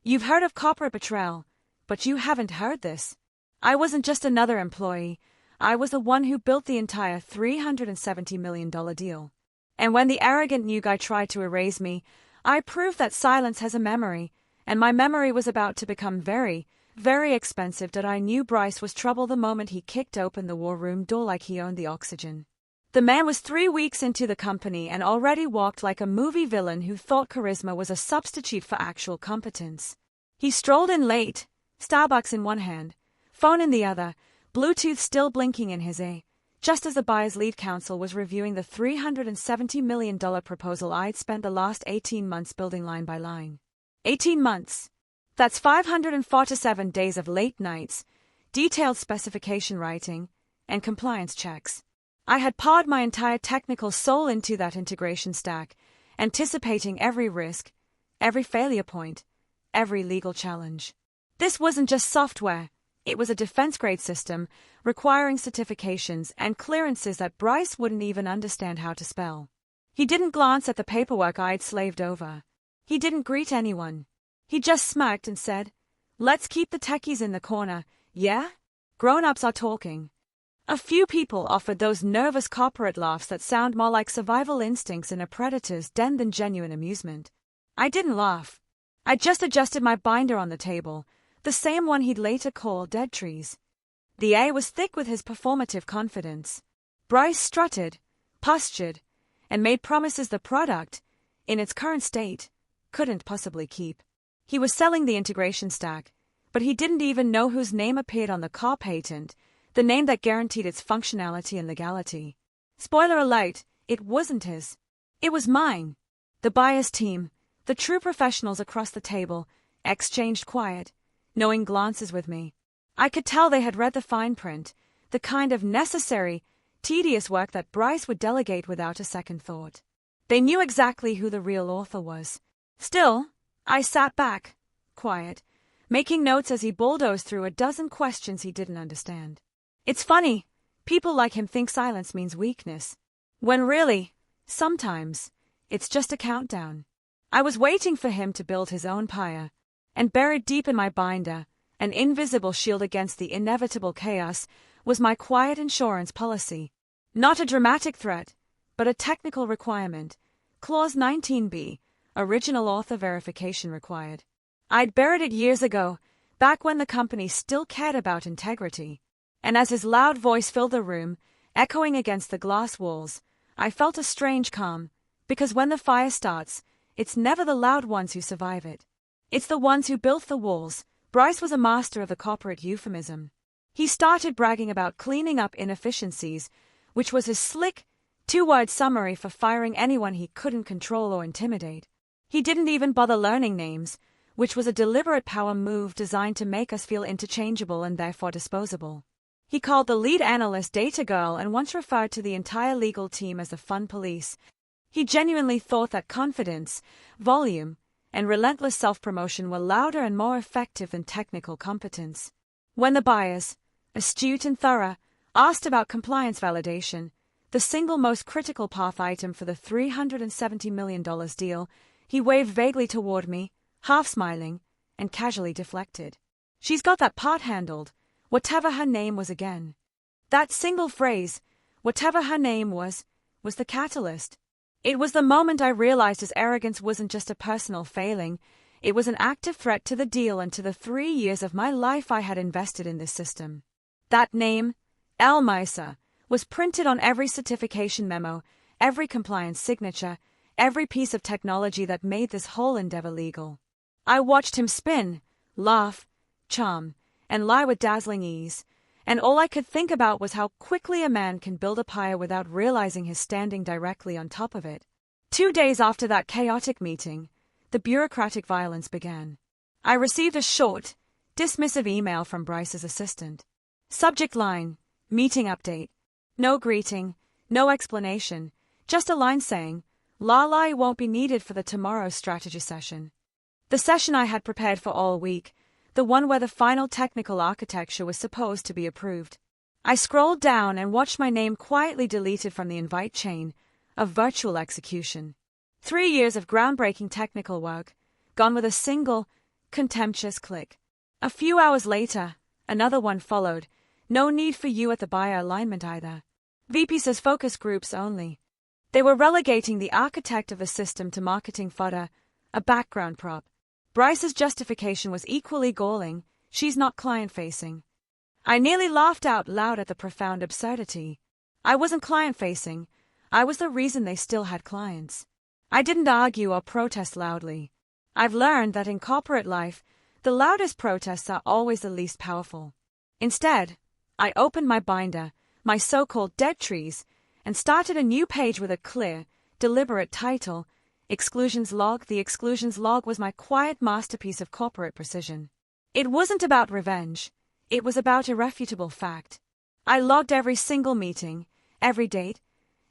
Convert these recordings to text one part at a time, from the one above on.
You've heard of corporate betrayal, but you haven't heard this. I wasn't just another employee. I was the one who built the entire $370 million deal. And when the arrogant new guy tried to erase me, I proved that silence has a memory, and my memory was about to become very, very expensive that I knew Bryce was trouble the moment he kicked open the war room door like he owned the oxygen. The man was 3 weeks into the company and already walked like a movie villain who thought charisma was a substitute for actual competence. He strolled in late, Starbucks in one hand, phone in the other, Bluetooth still blinking in his ear, just as the buyer's lead counsel was reviewing the $370 million proposal I'd spent the last 18 months building line by line. 18 months. That's 547 days of late nights, detailed specification writing, and compliance checks. I had poured my entire technical soul into that integration stack, anticipating every risk, every failure point, every legal challenge. This wasn't just software. It was a defense-grade system, requiring certifications and clearances that Bryce wouldn't even understand how to spell. He didn't glance at the paperwork I'd slaved over. He didn't greet anyone. He just smirked and said, "Let's keep the techies in the corner, yeah? Grown-ups are talking." A few people offered those nervous corporate laughs that sound more like survival instincts in a predator's den than genuine amusement. I didn't laugh. I just adjusted my binder on the table, the same one he'd later call dead trees. The air was thick with his performative confidence. Bryce strutted, postured, and made promises the product, in its current state, couldn't possibly keep. He was selling the integration stack, but he didn't even know whose name appeared on the car patent, the name that guaranteed its functionality and legality. Spoiler alert, it wasn't his. It was mine. The buyer's team, the true professionals across the table, exchanged quiet, knowing glances with me. I could tell they had read the fine print, the kind of necessary, tedious work that Bryce would delegate without a second thought. They knew exactly who the real author was. Still, I sat back, quiet, making notes as he bulldozed through a dozen questions he didn't understand. It's funny, people like him think silence means weakness, when really, sometimes, it's just a countdown. I was waiting for him to build his own pyre, and buried deep in my binder, an invisible shield against the inevitable chaos, was my quiet insurance policy. Not a dramatic threat, but a technical requirement. Clause 19b, original author verification required. I'd buried it years ago, back when the company still cared about integrity. And as his loud voice filled the room, echoing against the glass walls, I felt a strange calm, because when the fire starts, it's never the loud ones who survive it. It's the ones who built the walls. Bryce was a master of the corporate euphemism. He started bragging about cleaning up inefficiencies, which was his slick, 2-word summary for firing anyone he couldn't control or intimidate. He didn't even bother learning names, which was a deliberate power move designed to make us feel interchangeable and therefore disposable. He called the lead analyst Data Girl and once referred to the entire legal team as the fun police. He genuinely thought that confidence, volume, and relentless self-promotion were louder and more effective than technical competence. When the buyers, astute and thorough, asked about compliance validation, the single most critical path item for the $370 million deal, he waved vaguely toward me, half smiling, and casually deflected. "She's got that part handled, whatever her name was again." That single phrase, whatever her name was the catalyst. It was the moment I realized his arrogance wasn't just a personal failing, it was an active threat to the deal and to the 3 years of my life I had invested in this system. That name, El Misa, was printed on every certification memo, every compliance signature, every piece of technology that made this whole endeavor legal. I watched him spin, laugh, charm, and lie with dazzling ease, and all I could think about was how quickly a man can build a pyre without realizing he's standing directly on top of it. 2 days after that chaotic meeting, the bureaucratic violence began. I received a short, dismissive email from Bryce's assistant. Subject line, meeting update. No greeting, no explanation, just a line saying, "Lala won't be needed for the tomorrow's strategy session." The session I had prepared for all week, the one where the final technical architecture was supposed to be approved. I scrolled down and watched my name quietly deleted from the invite chain of virtual execution. 3 years of groundbreaking technical work, gone with a single, Contemptuous click. A few hours later, another one followed. No need for you at the buyer alignment either. VP says focus groups only. They were relegating the architect of the system to marketing fodder, a background prop. Bryce's justification was equally galling. She's not client-facing. I nearly laughed out loud at the profound absurdity. I wasn't client-facing. I was the reason they still had clients. I didn't argue or protest loudly. I've learned that in corporate life, the loudest protests are always the least powerful. Instead, I opened my binder, my so-called dead trees, and started a new page with a clear, deliberate title, Exclusions Log. The Exclusions Log was my quiet masterpiece of corporate precision. It wasn't about revenge. It was about irrefutable fact. I logged every single meeting, every date,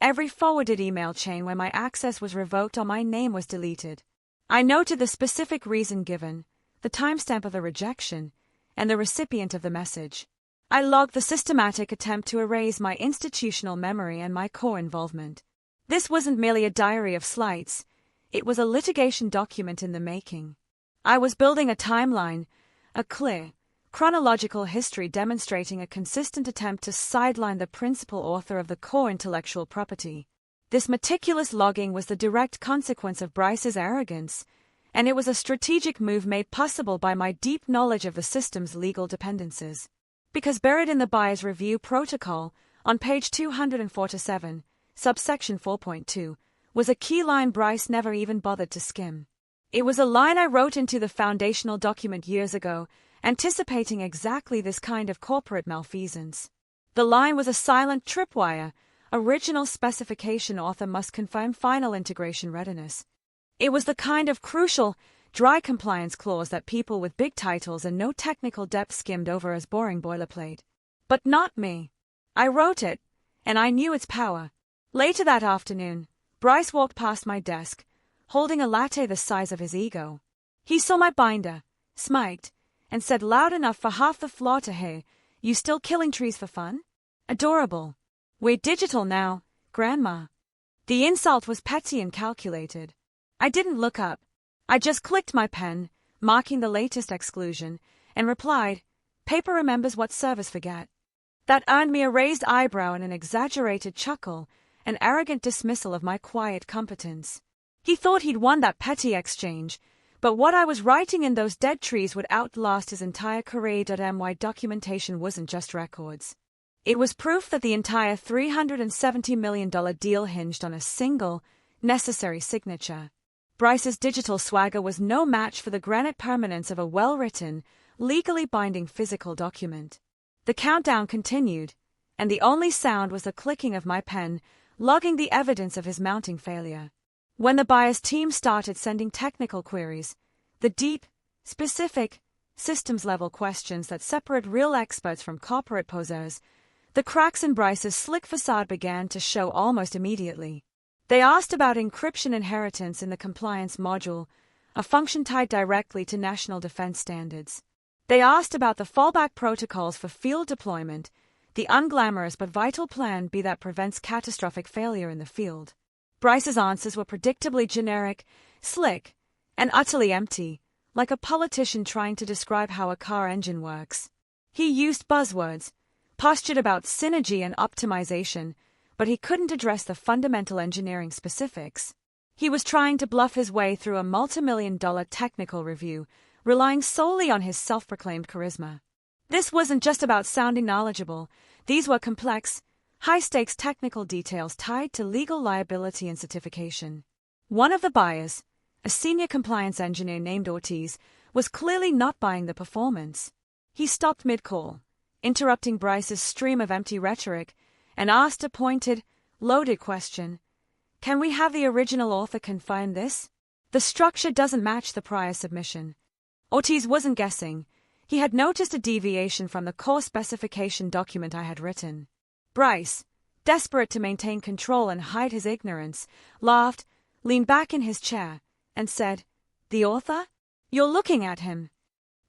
every forwarded email chain where my access was revoked or my name was deleted. I noted the specific reason given, the timestamp of the rejection, and the recipient of the message. I logged the systematic attempt to erase my institutional memory and my core involvement. This wasn't merely a diary of slights. It was a litigation document in the making. I was building a timeline, a clear, chronological history demonstrating a consistent attempt to sideline the principal author of the core intellectual property. This meticulous logging was the direct consequence of Bryce's arrogance, and it was a strategic move made possible by my deep knowledge of the system's legal dependencies. Because buried in the buyer's review protocol, on page 247, subsection 4.2, was a key line Bryce never even bothered to skim. It was a line I wrote into the foundational document years ago, anticipating exactly this kind of corporate malfeasance. The line was a silent tripwire. Original specification author must confirm final integration readiness. It was the kind of crucial, dry compliance clause that people with big titles and no technical depth skimmed over as boring boilerplate. But not me. I wrote it, and I knew its power. Later that afternoon, Bryce walked past my desk, holding a latte the size of his ego. He saw my binder, smiked, and said loud enough for half the floor to hear, "You still killing trees for fun? Adorable. We're digital now, Grandma." The insult was petty and calculated. I didn't look up. I just clicked my pen, marking the latest exclusion, and replied, "Paper remembers what servers forget." That earned me a raised eyebrow and an exaggerated chuckle, an arrogant dismissal of my quiet competence. He thought he'd won that petty exchange, but what I was writing in those dead trees would outlast his entire career. My documentation wasn't just records. It was proof that the entire $370 million deal hinged on a single, necessary signature. Bryce's digital swagger was no match for the granite permanence of a well-written, legally binding physical document. The countdown continued, and the only sound was the clicking of my pen, logging the evidence of his mounting failure. When the buyer's team started sending technical queries, the deep, specific, systems-level questions that separate real experts from corporate poseurs, the cracks in Bryce's slick facade began to show almost immediately. They asked about encryption inheritance in the compliance module, a function tied directly to national defense standards. They asked about the fallback protocols for field deployment, the unglamorous but vital plan B that prevents catastrophic failure in the field. Bryce's answers were predictably generic, slick, and utterly empty, like a politician trying to describe how a car engine works. He used buzzwords, postured about synergy and optimization, but he couldn't address the fundamental engineering specifics. He was trying to bluff his way through a multi-million-dollar technical review, relying solely on his self-proclaimed charisma. This wasn't just about sounding knowledgeable. These were complex, high-stakes technical details tied to legal liability and certification. One of the buyers, a senior compliance engineer named Ortiz, was clearly not buying the performance. He stopped mid-call, interrupting Bryce's stream of empty rhetoric, and asked a pointed, loaded question. "Can we have the original author confirm this? The structure doesn't match the prior submission." Ortiz wasn't guessing. He had noticed a deviation from the core specification document I had written. Bryce, desperate to maintain control and hide his ignorance, laughed, leaned back in his chair, and said, "The author? You're looking at him."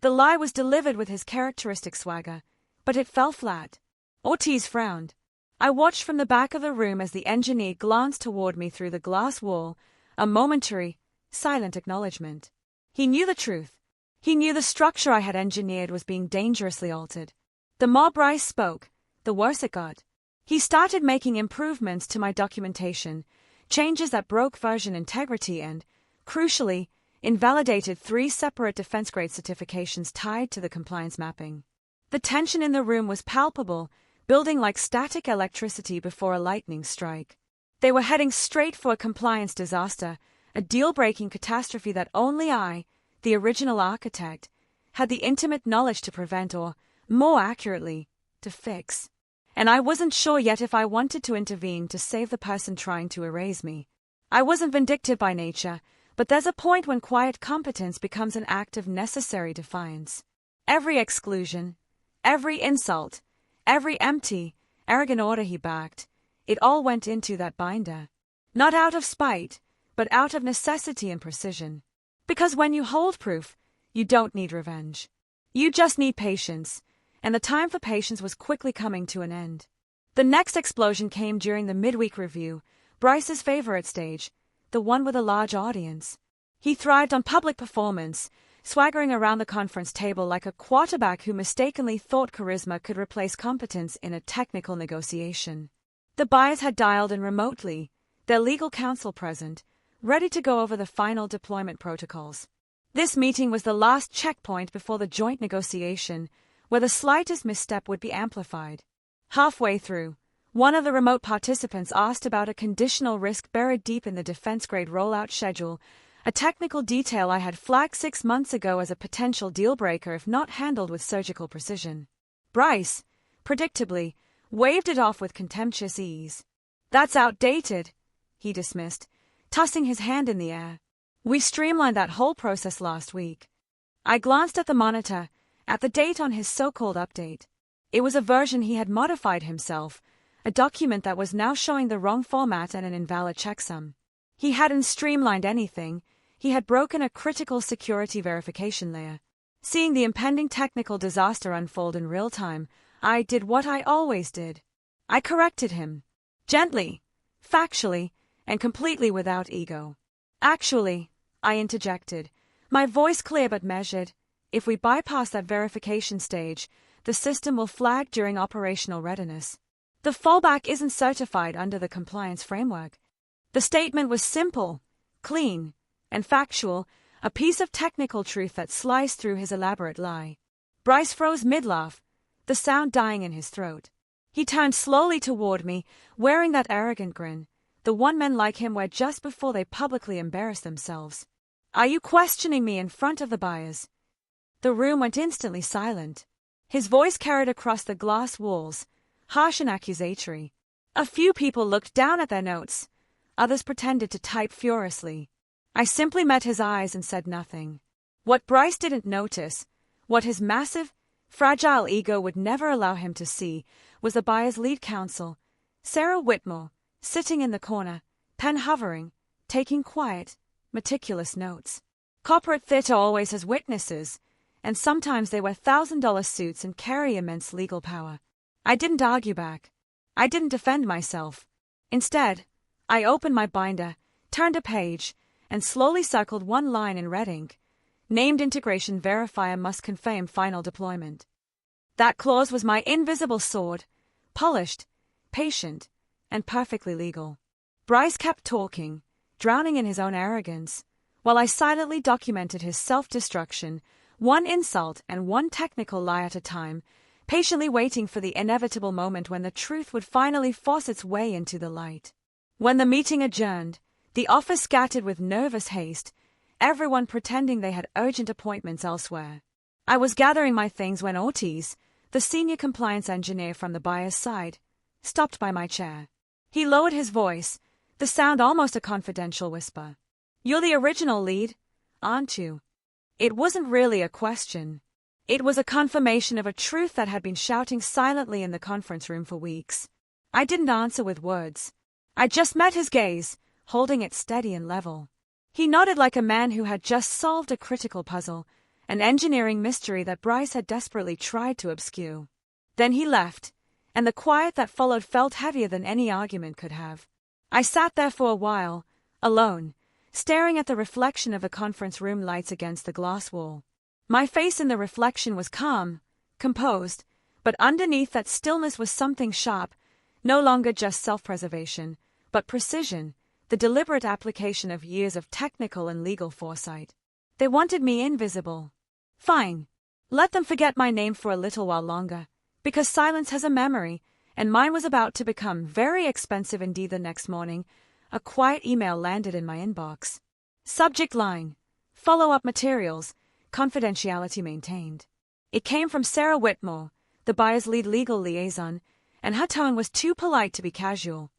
The lie was delivered with his characteristic swagger, but it fell flat. Ortiz frowned. I watched from the back of the room as the engineer glanced toward me through the glass wall, a momentary, silent acknowledgement. He knew the truth. He knew the structure I had engineered was being dangerously altered. The more Bryce spoke, the worse it got. He started making improvements to my documentation, changes that broke version integrity and, crucially, invalidated 3 separate defense-grade certifications tied to the compliance mapping. The tension in the room was palpable, building like static electricity before a lightning strike. They were heading straight for a compliance disaster, a deal-breaking catastrophe that only I, the original architect, had the intimate knowledge to prevent or, more accurately, to fix. And I wasn't sure yet if I wanted to intervene to save the person trying to erase me. I wasn't vindictive by nature, but there's a point when quiet competence becomes an act of necessary defiance. Every exclusion, every insult, every empty, arrogant order he backed, it all went into that binder. Not out of spite, but out of necessity and precision. Because when you hold proof, you don't need revenge. You just need patience, and the time for patience was quickly coming to an end. The next explosion came during the midweek review, Bryce's favorite stage, the one with a large audience. He thrived on public performance, swaggering around the conference table like a quarterback who mistakenly thought charisma could replace competence in a technical negotiation. The buyers had dialed in remotely, their legal counsel present, ready to go over the final deployment protocols. This meeting was the last checkpoint before the joint negotiation, where the slightest misstep would be amplified. Halfway through, one of the remote participants asked about a conditional risk buried deep in the defense-grade rollout schedule, a technical detail I had flagged 6 months ago as a potential deal-breaker if not handled with surgical precision. Bryce, predictably, waved it off with contemptuous ease. "That's outdated," he dismissed, tossing his hand in the air. "We streamlined that whole process last week." I glanced at the monitor, at the date on his so-called update. It was a version he had modified himself, a document that was now showing the wrong format and an invalid checksum. He hadn't streamlined anything, he had broken a critical security verification layer. Seeing the impending technical disaster unfold in real time, I did what I always did. I corrected him. Gently, factually, and completely without ego. "Actually," I interjected, my voice clear but measured, "if we bypass that verification stage, the system will flag during operational readiness. The fallback isn't certified under the compliance framework." The statement was simple, clean, and factual, a piece of technical truth that sliced through his elaborate lie. Bryce froze mid-laugh, the sound dying in his throat. He turned slowly toward me, wearing that arrogant grin, the one men like him wear just before they publicly embarrass themselves. "Are you questioning me in front of the buyers?" The room went instantly silent. His voice carried across the glass walls, harsh and accusatory. A few people looked down at their notes. Others pretended to type furiously. I simply met his eyes and said nothing. What Bryce didn't notice, what his massive, fragile ego would never allow him to see, was the buyer's lead counsel, Sarah Whitmore, sitting in the corner, pen hovering, taking quiet, meticulous notes. Corporate theater always has witnesses, and sometimes they wear $1,000 suits and carry immense legal power. I didn't argue back. I didn't defend myself. Instead, I opened my binder, turned a page, and slowly circled one line in red ink. Named integration verifier must confirm final deployment. That clause was my invisible sword, polished, patient, and perfectly legal. Bryce kept talking, drowning in his own arrogance, while I silently documented his self-destruction, one insult and one technical lie at a time, patiently waiting for the inevitable moment when the truth would finally force its way into the light. When the meeting adjourned, the office scattered with nervous haste, everyone pretending they had urgent appointments elsewhere. I was gathering my things when Ortiz, the senior compliance engineer from the buyer's side, stopped by my chair. He lowered his voice, the sound almost a confidential whisper. "You're the original lead, aren't you?" It wasn't really a question. It was a confirmation of a truth that had been shouting silently in the conference room for weeks. I didn't answer with words. I just met his gaze, holding it steady and level. He nodded like a man who had just solved a critical puzzle, an engineering mystery that Bryce had desperately tried to obscure. Then he left, and the quiet that followed felt heavier than any argument could have. I sat there for a while, alone, staring at the reflection of the conference room lights against the glass wall. My face in the reflection was calm, composed, but underneath that stillness was something sharp, no longer just self-preservation, but precision, the deliberate application of years of technical and legal foresight. They wanted me invisible. Fine. Let them forget my name for a little while longer, because silence has a memory, and mine was about to become very expensive indeed. The next morning, a quiet email landed in my inbox. Subject line: follow-up materials, confidentiality maintained. It came from Sarah Whitmore, the buyer's lead legal liaison, and her tone was too polite to be casual.